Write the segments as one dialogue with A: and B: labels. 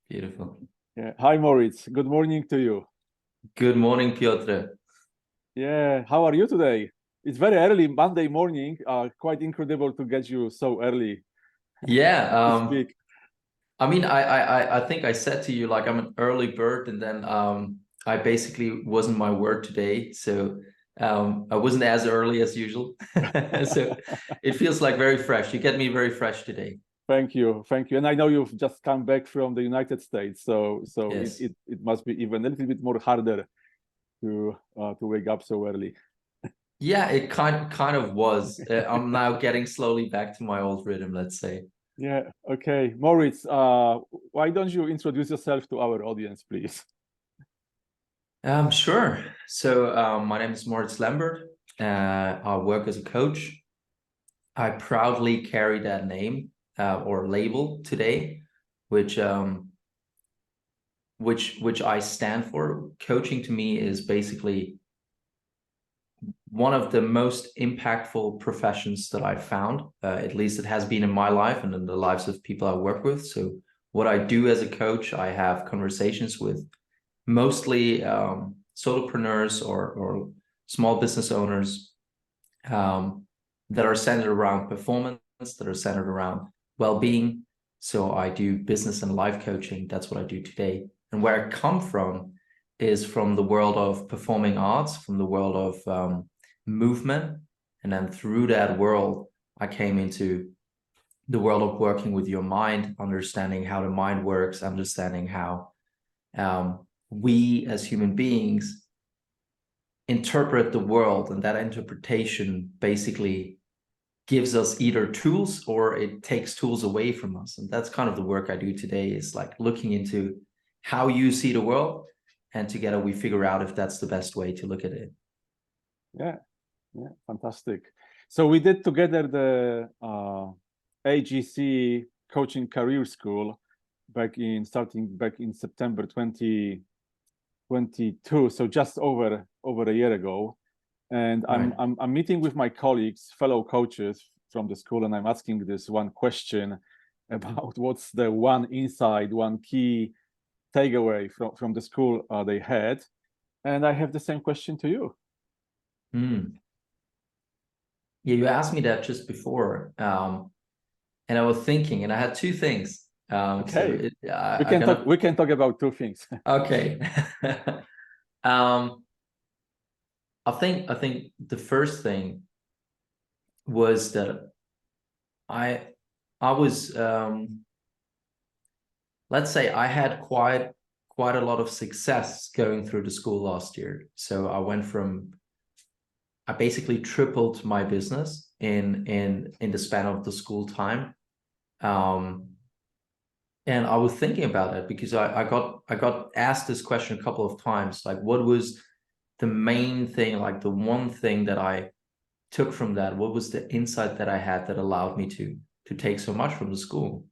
A: Beautiful.
B: Yeah. Hi, Moritz. Good morning to you.
A: Good morning, Piotr.
B: Yeah. How are you today? It's very early Monday morning. Quite incredible to get you so early
A: Yeah,
B: to speak.
A: I mean, I think I said to you like I'm an early bird, and then I basically wasn't my word today, so I wasn't as early as usual. So it feels like very fresh. You get me very fresh today.
B: Thank you. Thank you. And I know you've just come back from the United States, so it,
A: Yes.
B: it, it must be even a little bit more harder to wake up so early.
A: Yeah, it kind of was. I'm now getting slowly back to my old rhythm, let's say.
B: Yeah. Okay. Moritz, why don't you introduce yourself to our audience, please?
A: Sure. So my name is Moritz Lembert. I work as a coach. I proudly carry that name or label today, which which I stand for. Coaching to me is basically one of the most impactful professions that I've found. At least it has been in my life and in the lives of people I work with. So what I do as a coach, I have conversations with mostly solopreneurs or small business owners that are centered around performance, that are centered around well-being. So I do business and life coaching. That's what I do today. And where I come from is from the world of performing arts, from the world of movement. And then through that world, I came into the world of working with your mind, understanding how the mind works, understanding how we as human beings interpret the world, and that interpretation basically gives us either tools or it takes tools away from us. And that's kind of the work I do today, is like looking into how you see the world, and together we figure out if that's the best way to look at it.
B: Yeah. Yeah. Fantastic. So we did together the AGC Coaching Career School starting back in September 2022, so just over a year ago. And
A: Right.
B: I'm meeting with my colleagues, fellow coaches from the school, and I'm asking this one question about what's the one insight, one key takeaway from the school they had. And I have the same question to you.
A: Yeah, you asked me that just before, and I was thinking, and I had two things.
B: Okay,
A: I gonna
B: we can talk about two things.
A: okay. um, I think the first thing was that I I was let's say I had quite a lot of success going through the school last year. So I basically tripled my business in the span of the school time. Um, and I was thinking about it because I got asked this question a couple of times, like what was the main thing, like the one thing that I took from that? What was the insight that I had that allowed me to take so much from the school?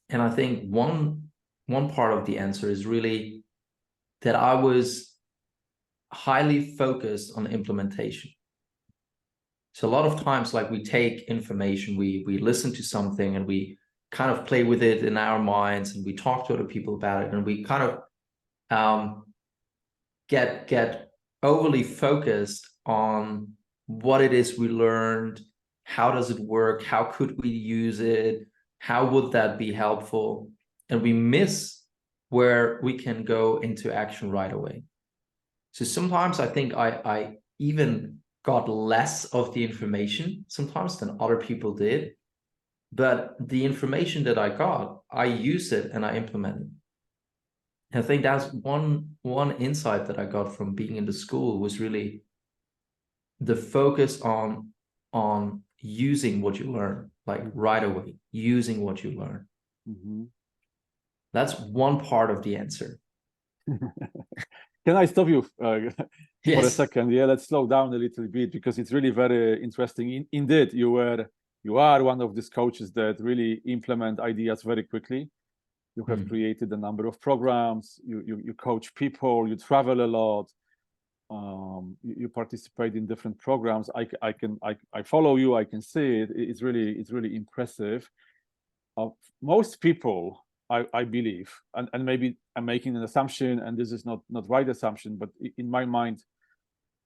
A: And I think one part of the answer is really that I was highly focused on implementation. So a lot of times, like we take information, we listen to something and we kind of play with it in our minds, and we talk to other people about it, and we kind of get overly focused on what it is we learned, how does it work, how could we use it, how would that be helpful, and we miss where we can go into action right away. So sometimes I think I even got less of the information sometimes than other people did, but the information that I got, I use it and I implement it. I think that's one insight that I got from being in the school, was really the focus on using what you learn, like right away, using what you learn.
B: Mm-hmm.
A: That's one part of the answer.
B: Can I stop you for a
A: Yes.
B: second? Yeah, let's slow down a little bit because it's really very interesting. Indeed, you are one of these coaches that really implement ideas very quickly. You have created a number of programs. You coach people. You travel a lot. You participate in different programs. I follow you. I can see it. It's really impressive. most people, I believe, and maybe I'm making an assumption, and this is not right assumption, but in my mind,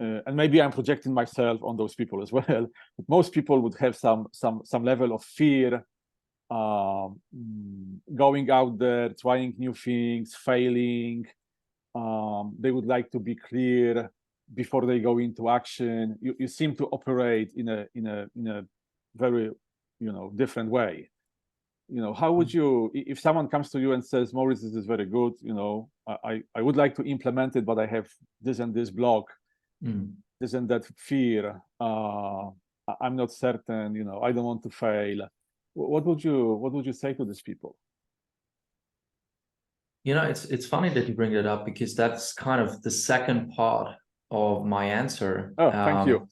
B: and maybe I'm projecting myself on those people as well. But most people would have some level of fear, going out there, trying new things, failing. They would like to be clear before they go into action. You seem to operate in a very, different way. How would you, if someone comes to you and says, Moritz, this is very good, I would like to implement it, but I have this and this block, this and that fear, I'm not certain, I don't want to fail. What would you say to these people?
A: It's funny that you bring it up, because that's kind of the second part of my answer.
B: Oh, thank you.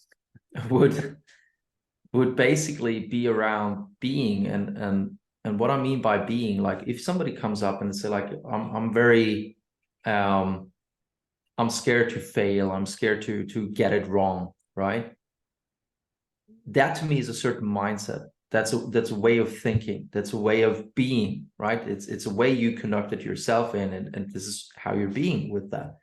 A: Would basically be around being, and what I mean by being, like if somebody comes up and say like, I'm very I'm scared to fail, I'm scared to get it wrong, right? That to me is a certain mindset. That's a way of thinking. That's a way of being, right? It's a way you conducted yourself in, and this is how you're being with that.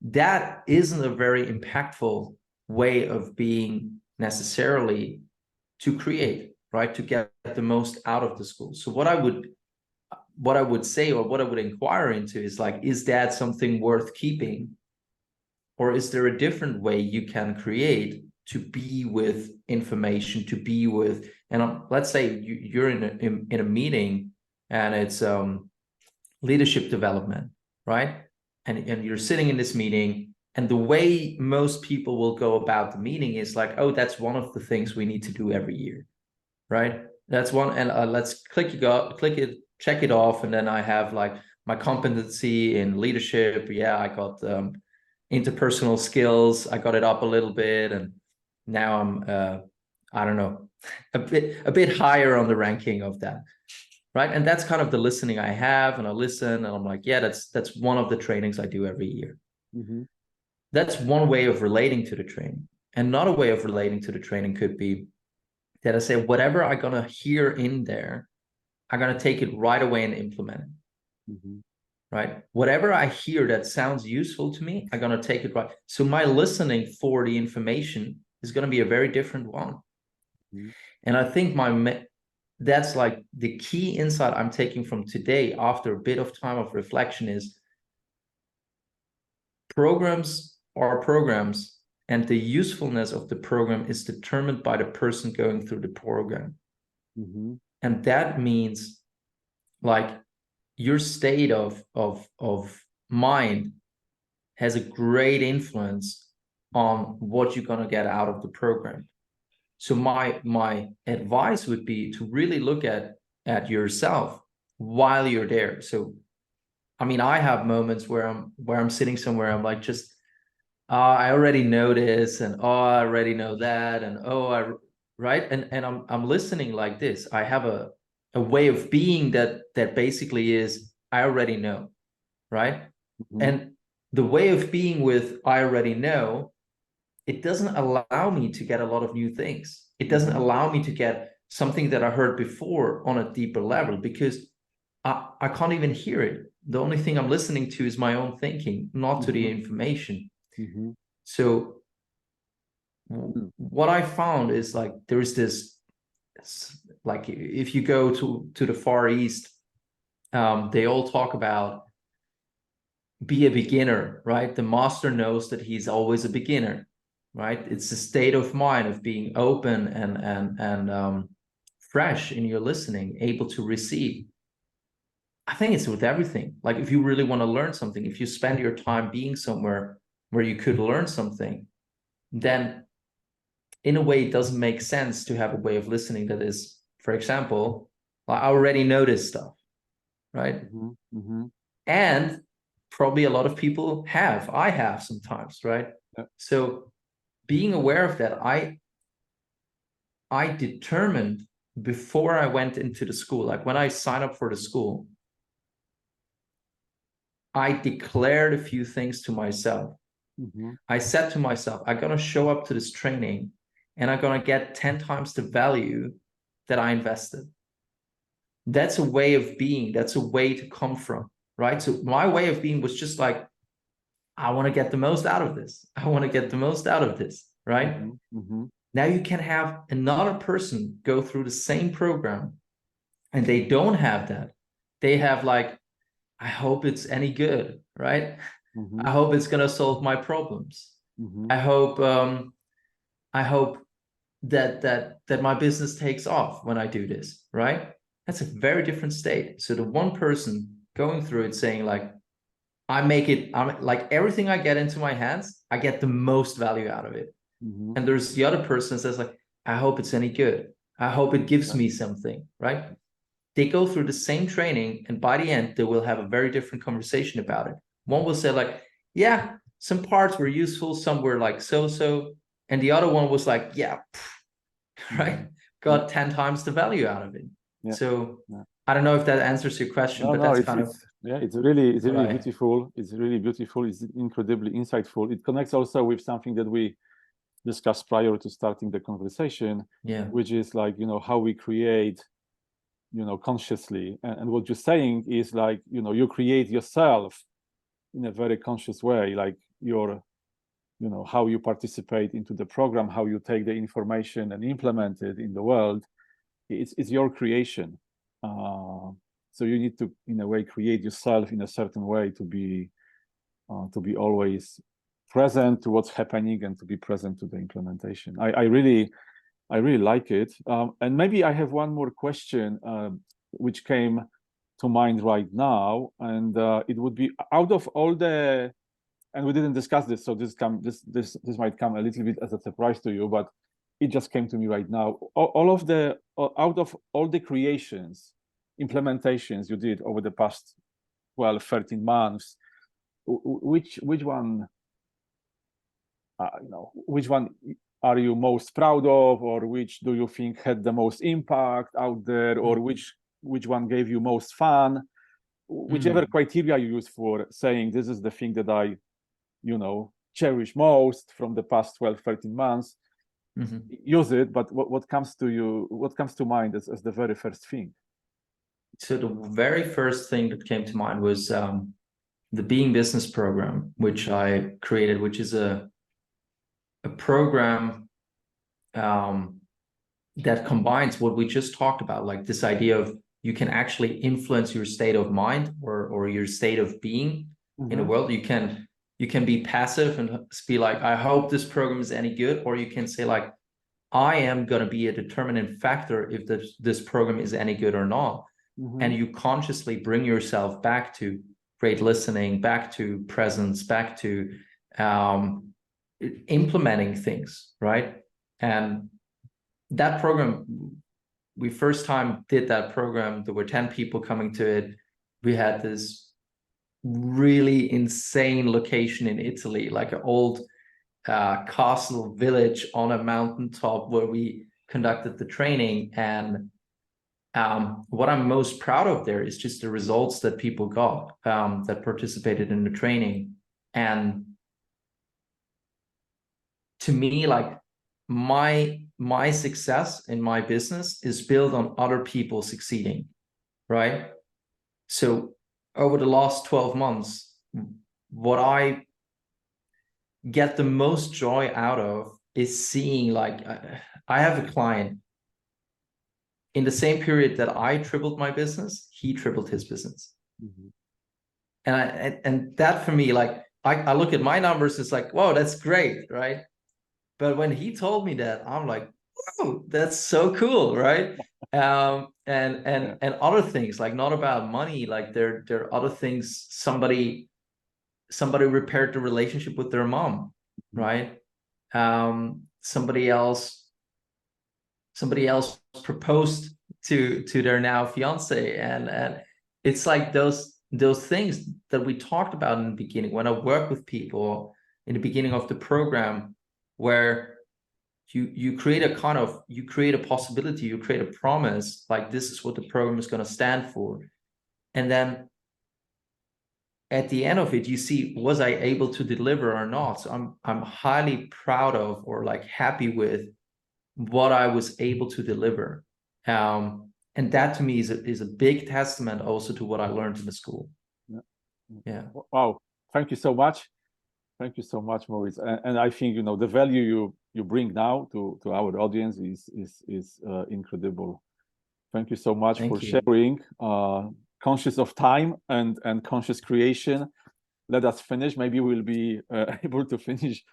A: That isn't a very impactful way of being necessarily to create, right? To get the most out of the school. So what I would say, or what I would inquire into, is like, is that something worth keeping? Or is there a different way you can create to be with information, to be with, and let's say you're in a meeting and it's leadership development, right? And you're sitting in this meeting, and the way most people will go about the meeting is like, oh, that's one of the things we need to do every year, right? That's one, and let's click it, check it off, and then I have like my competency in leadership. Yeah, I got interpersonal skills, I got it up a little bit, and now I'm I don't know, a bit higher on the ranking of that, right? And that's kind of the listening I have, and I listen, and I'm like, yeah, that's one of the trainings I do every year. That's one way of relating to the training. Another way of relating to the training could be that I say, whatever I'm gonna hear in there, I'm gonna take it right away and implement it. Right? Whatever I hear that sounds useful to me, I'm gonna take it right. So my listening for the information is gonna be a very different one. And I think that's like the key insight I'm taking from today, after a bit of time of reflection, is programs are programs, and the usefulness of the program is determined by the person going through the program. And that means like your state of mind has a great influence on what you're going to get out of the program. So my advice would be to really look at yourself while you're there. So I mean, I have moments where I'm sitting somewhere, I'm like, just I already know this, and I already know that, and right, and I'm listening like this. I have a way of being that basically is, I already know, right? And the way of being with I already know, it doesn't allow me to get a lot of new things. It doesn't allow me to get something that I heard before on a deeper level, because I can't even hear it. The only thing I'm listening to is my own thinking, not to the information. So what I found is like, there's this, like if you go to the Far East, they all talk about be a beginner, right? The master knows that he's always a beginner, right? It's a state of mind of being open and fresh in your listening, able to receive. I think it's with everything. Like if you really want to learn something, if you spend your time being somewhere where you could learn something, then in a way, it doesn't make sense to have a way of listening that is, for example, I already know this stuff, right? And probably a lot of people I have sometimes, right? So being aware of that, I determined before I went into the school, like when I signed up for the school, I declared a few things to myself. I said to myself, I'm going to show up to this training and I'm going to get 10 times the value that I invested. that's a way of being. That's a way to come from, right? So my way of being was just like, I want to get the most out of this. I want to get the most out of this, right? Now you can have another person go through the same program and they don't have that. They have like, I hope it's any good, right? I hope it's going to solve my problems. I hope that my business takes off when I do this, right? That's a very different state. So the one person going through it saying like, I'm like everything I get into my hands, I get the most value out of it. And there's the other person that says like, I hope it's any good. I hope it gives me something, right? They go through the same training, and by the end, they will have a very different conversation about it. One will say like, yeah, some parts were useful, some were like so-so. And the other one was like, yeah, right? Got 10 times the value out of it.
B: Yeah.
A: So I don't know if that answers your question,
B: No,
A: but
B: no,
A: that's kind of
B: it's really beautiful. It's really beautiful. It's incredibly insightful. It connects also with something that we discussed prior to starting the conversation, which is like, you know, how we create, you know, consciously. And what you're saying is like, you know, you create yourself in a very conscious way, like your, you know, how you participate into the program, how you take the information and implement it in the world. It's your creation. So you need to, in a way, create yourself in a certain way to be always present to what's happening and to be present to the implementation. I really like it. And maybe I have one more question, which came to mind right now, and it would be out of all the, and we didn't discuss this, so this might come a little bit as a surprise to you, but it just came to me right now. Out of all the creations, implementations you did over the past 12, 13 months, which one, you know, which one are you most proud of, or which do you think had the most impact out there, or which one gave you most fun? Whichever criteria you use for saying this is the thing that I, you know, cherish most from the past 12, 13 months, use it. But what comes to you, what comes to mind as the very first thing?
A: So the very first thing that came to mind was the Being Business program, which I created, which is a program that combines what we just talked about, like this idea of you can actually influence your state of mind or your state of being in the world. You can be passive and be like, I hope this program is any good, or you can say like, I am going to be a determinant factor if this program is any good or not. And you consciously bring yourself back to great listening, back to presence, back to implementing things, right? And that program, we first time did that program, there were 10 people coming to it. We had this really insane location in Italy, like an old castle village on a mountaintop where we conducted the training. And what I'm most proud of there is just the results that people got that participated in the training. And to me, like my success in my business is built on other people succeeding, right? So over the last 12 months, what I get the most joy out of is seeing, like, I have a client in the same period that I tripled my business, he tripled his business. And that for me, like, I look at my numbers, it's like, whoa, that's great, right? But when he told me that, I'm like, whoa, that's so cool, right? And other things, like, not about money, like there are other things. Somebody repaired the relationship with their mom, right? Somebody else proposed to their now fiance, and it's like those things that we talked about in the beginning when I work with people in the beginning of the program, where you create a possibility, you create a promise, like this is what the program is going to stand for, and then at the end of it, you see, was I able to deliver or not? So I'm highly proud of, or like happy with, what I was able to deliver. And And that to me is a big testament also to what I learned in the school. Yeah.
B: Wow. Thank you so much. Thank you so much, Moritz. And I think, you know, the value you bring now to our audience is incredible. Thank you so much for sharing. Conscious of time and conscious creation. Let us finish. Maybe we'll be able to finish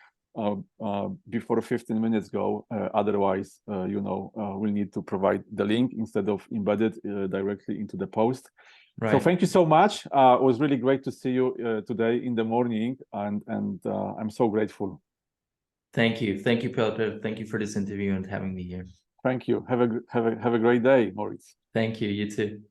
B: before 15 minutes go. Otherwise, you know, we'll need to provide the link instead of embedded directly into the post. Right. So thank you so much. It was really great to see you today in the morning, and I'm so grateful.
A: Thank you, Piotr. Thank you for this interview and having me here.
B: Thank you. Have a great day, Moritz.
A: Thank you. You too.